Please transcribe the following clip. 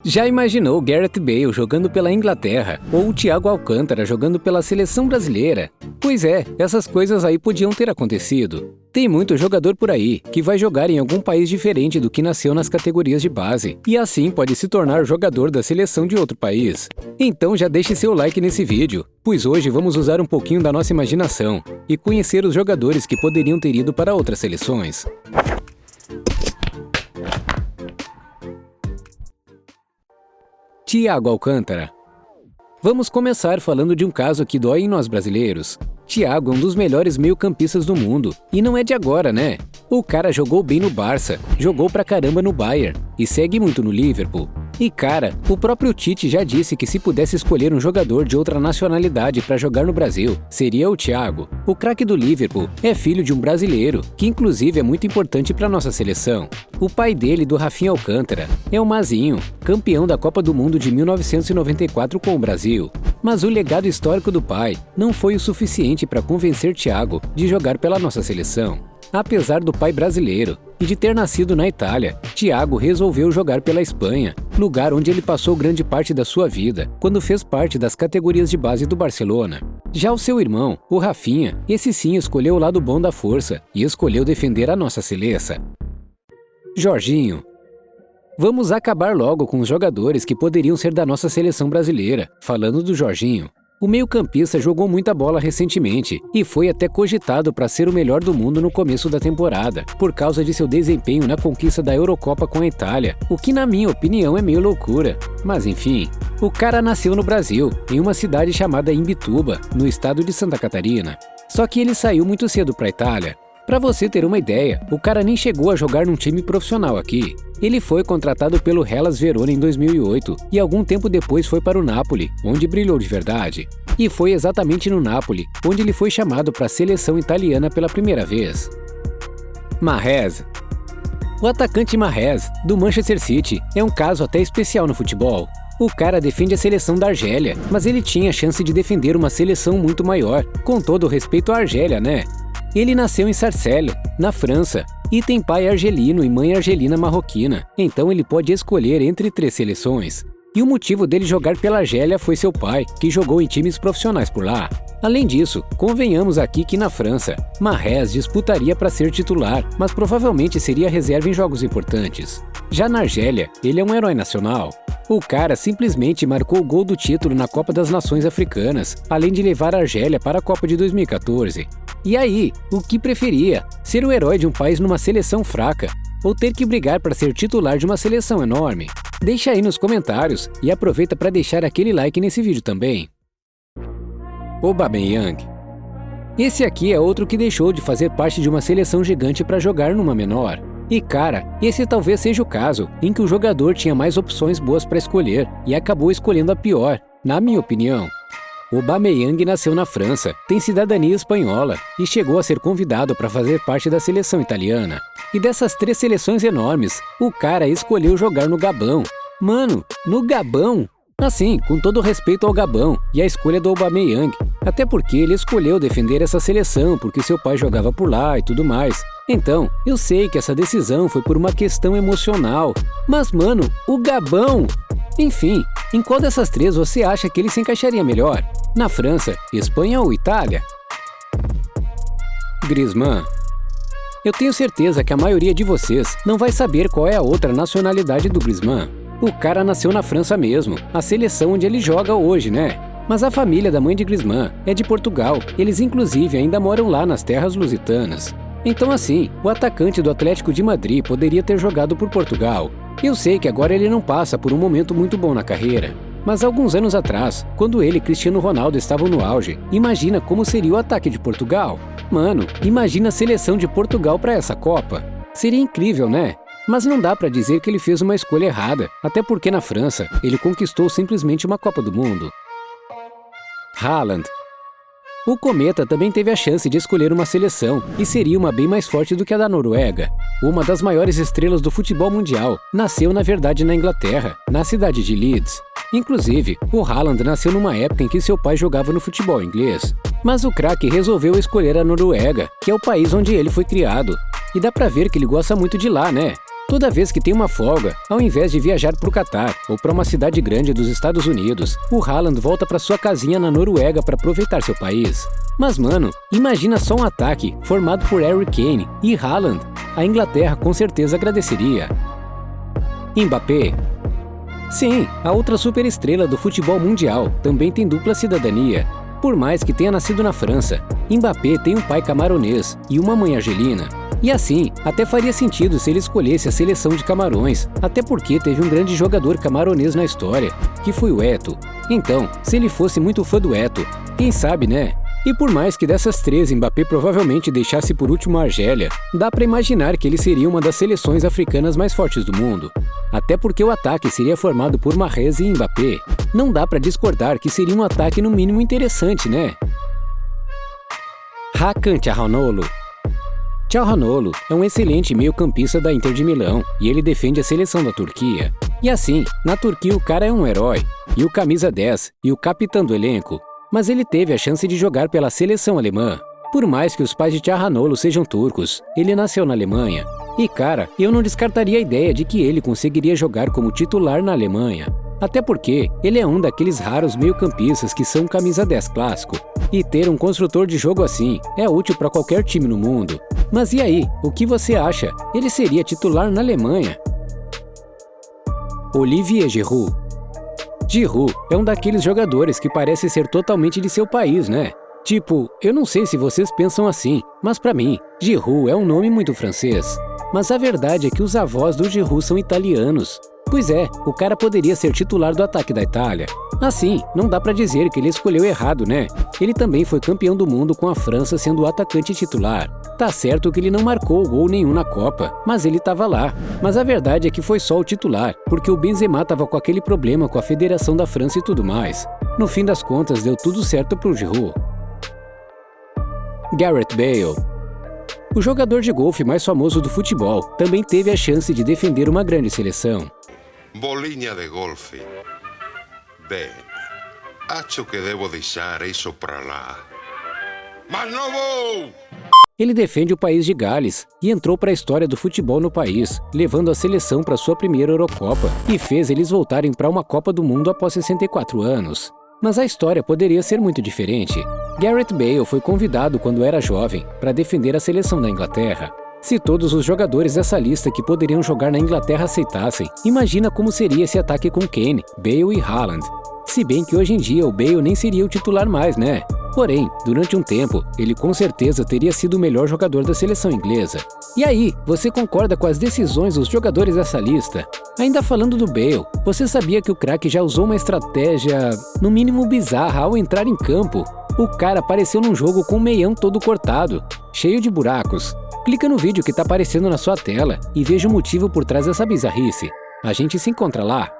Já imaginou Gareth Bale jogando pela Inglaterra ou o Thiago Alcântara jogando pela seleção brasileira? Pois é, essas coisas aí podiam ter acontecido. Tem muito jogador por aí que vai jogar em algum país diferente do que nasceu nas categorias de base e assim pode se tornar jogador da seleção de outro país. Então já deixe seu like nesse vídeo, pois hoje vamos usar um pouquinho da nossa imaginação e conhecer os jogadores que poderiam ter ido para outras seleções. Thiago Alcântara. Vamos começar falando de um caso que dói em nós brasileiros. Thiago é um dos melhores meio-campistas do mundo, e não é de agora, né? O cara jogou bem no Barça, jogou pra caramba no Bayern, e segue muito no Liverpool. E cara, o próprio Tite já disse que se pudesse escolher um jogador de outra nacionalidade para jogar no Brasil, seria o Thiago. O craque do Liverpool é filho de um brasileiro, que inclusive é muito importante para nossa seleção. O pai dele, do Rafinha Alcântara, é o Mazinho, campeão da Copa do Mundo de 1994 com o Brasil. Mas o legado histórico do pai não foi o suficiente para convencer Thiago de jogar pela nossa seleção. Apesar do pai brasileiro e de ter nascido na Itália, Thiago resolveu jogar pela Espanha, lugar onde ele passou grande parte da sua vida, quando fez parte das categorias de base do Barcelona. Já o seu irmão, o Rafinha, esse sim escolheu o lado bom da força e escolheu defender a nossa seleção. Jorginho. Vamos acabar logo com os jogadores que poderiam ser da nossa seleção brasileira, falando do Jorginho. O meio-campista jogou muita bola recentemente e foi até cogitado para ser o melhor do mundo no começo da temporada, por causa de seu desempenho na conquista da Eurocopa com a Itália, o que na minha opinião é meio loucura. Mas enfim, o cara nasceu no Brasil, em uma cidade chamada Imbituba, no estado de Santa Catarina. Só que ele saiu muito cedo para a Itália. Para você ter uma ideia, o cara nem chegou a jogar num time profissional aqui. Ele foi contratado pelo Hellas Verona em 2008 e algum tempo depois foi para o Napoli, onde brilhou de verdade. E foi exatamente no Napoli onde ele foi chamado para a seleção italiana pela primeira vez. Mahrez. O atacante Mahrez, do Manchester City, é um caso até especial no futebol. O cara defende a seleção da Argélia, mas ele tinha a chance de defender uma seleção muito maior, com todo o respeito à Argélia, né? Ele nasceu em Sarcelles, na França, e tem pai argelino e mãe argelina marroquina, então ele pode escolher entre 3 seleções. E o motivo dele jogar pela Argélia foi seu pai, que jogou em times profissionais por lá. Além disso, convenhamos aqui que na França, Mahrez disputaria para ser titular, mas provavelmente seria reserva em jogos importantes. Já na Argélia, ele é um herói nacional. O cara simplesmente marcou o gol do título na Copa das Nações Africanas, além de levar a Argélia para a Copa de 2014. E aí, o que preferia? Ser o herói de um país numa seleção fraca, ou ter que brigar para ser titular de uma seleção enorme? Deixa aí nos comentários e aproveita para deixar aquele like nesse vídeo também. Aubameyang. Esse aqui é outro que deixou de fazer parte de uma seleção gigante para jogar numa menor. E cara, esse talvez seja o caso em que o jogador tinha mais opções boas para escolher e acabou escolhendo a pior, na minha opinião. Aubameyang nasceu na França, tem cidadania espanhola e chegou a ser convidado para fazer parte da seleção italiana. E dessas 3 seleções enormes, o cara escolheu jogar no Gabão. Mano, no Gabão? Assim, com todo respeito ao Gabão e à escolha do Aubameyang, até porque ele escolheu defender essa seleção porque seu pai jogava por lá e tudo mais. Então, eu sei que essa decisão foi por uma questão emocional, mas mano, o Gabão! Enfim, em qual dessas 3 você acha que ele se encaixaria melhor? Na França, Espanha ou Itália? Griezmann. Eu tenho certeza que a maioria de vocês não vai saber qual é a outra nacionalidade do Griezmann. O cara nasceu na França mesmo, a seleção onde ele joga hoje, né? Mas a família da mãe de Griezmann é de Portugal, eles inclusive ainda moram lá nas terras lusitanas. Então assim, o atacante do Atlético de Madrid poderia ter jogado por Portugal. Eu sei que agora ele não passa por um momento muito bom na carreira, mas alguns anos atrás, quando ele e Cristiano Ronaldo estavam no auge, imagina como seria o ataque de Portugal. Mano, imagina a seleção de Portugal para essa Copa. Seria incrível, né? Mas não dá para dizer que ele fez uma escolha errada, até porque na França ele conquistou simplesmente uma Copa do Mundo. Haaland. O Cometa também teve a chance de escolher uma seleção, e seria uma bem mais forte do que a da Noruega. Uma das maiores estrelas do futebol mundial, nasceu na verdade na Inglaterra, na cidade de Leeds. Inclusive, o Haaland nasceu numa época em que seu pai jogava no futebol inglês. Mas o craque resolveu escolher a Noruega, que é o país onde ele foi criado. E dá pra ver que ele gosta muito de lá, né? Toda vez que tem uma folga, ao invés de viajar para o Catar ou para uma cidade grande dos Estados Unidos, o Haaland volta para sua casinha na Noruega para aproveitar seu país. Mas mano, imagina só um ataque formado por Harry Kane e Haaland. A Inglaterra com certeza agradeceria. Mbappé. Sim, a outra superestrela do futebol mundial também tem dupla cidadania. Por mais que tenha nascido na França, Mbappé tem um pai camaronês e uma mãe argelina. E assim, até faria sentido se ele escolhesse a seleção de Camarões, até porque teve um grande jogador camaronês na história, que foi o Eto'o. Então, se ele fosse muito fã do Eto'o, quem sabe, né? E por mais que dessas três Mbappé provavelmente deixasse por último a Argélia, dá pra imaginar que ele seria uma das seleções africanas mais fortes do mundo. Até porque o ataque seria formado por Mahrez e Mbappé. Não dá pra discordar que seria um ataque no mínimo interessante, né? Hakan Çalhanoğlu. Çalhanoğlu é um excelente meio-campista da Inter de Milão e ele defende a seleção da Turquia. E assim, na Turquia o cara é um herói, e o camisa 10 e o capitão do elenco. Mas ele teve a chance de jogar pela seleção alemã. Por mais que os pais de Çalhanoğlu sejam turcos, ele nasceu na Alemanha. E cara, eu não descartaria a ideia de que ele conseguiria jogar como titular na Alemanha. Até porque ele é um daqueles raros meio-campistas que são camisa 10 clássico. E ter um construtor de jogo assim é útil para qualquer time no mundo. Mas e aí, o que você acha? Ele seria titular na Alemanha? Olivier Giroud. Giroud é um daqueles jogadores que parece ser totalmente de seu país, né? Tipo, eu não sei se vocês pensam assim, mas pra mim, Giroud é um nome muito francês. Mas a verdade é que os avós do Giroud são italianos. Pois é, o cara poderia ser titular do ataque da Itália. Assim, não dá pra dizer que ele escolheu errado, né? Ele também foi campeão do mundo com a França sendo o atacante titular. Tá certo que ele não marcou gol nenhum na Copa, mas ele tava lá. Mas a verdade é que foi só o titular, porque o Benzema tava com aquele problema com a Federação da França e tudo mais. No fim das contas, deu tudo certo pro Giroud. Gareth Bale. O jogador de golfe mais famoso do futebol também teve a chance de defender uma grande seleção. Bolinha de golfe. Bene, acho que devo deixar isso pra lá. Mas não vou! Ele defende o país de Gales e entrou para a história do futebol no país, levando a seleção para sua primeira Eurocopa e fez eles voltarem para uma Copa do Mundo após 64 anos. Mas a história poderia ser muito diferente. Gareth Bale foi convidado quando era jovem para defender a seleção da Inglaterra. Se todos os jogadores dessa lista que poderiam jogar na Inglaterra aceitassem, imagina como seria esse ataque com Kane, Bale e Haaland. Se bem que hoje em dia o Bale nem seria o titular mais, né? Porém, durante um tempo, ele com certeza teria sido o melhor jogador da seleção inglesa. E aí, você concorda com as decisões dos jogadores dessa lista? Ainda falando do Bale, você sabia que o craque já usou uma estratégia, no mínimo bizarra, ao entrar em campo? O cara apareceu num jogo com o meião todo cortado, cheio de buracos. Clica no vídeo que tá aparecendo na sua tela e veja o motivo por trás dessa bizarrice. A gente se encontra lá.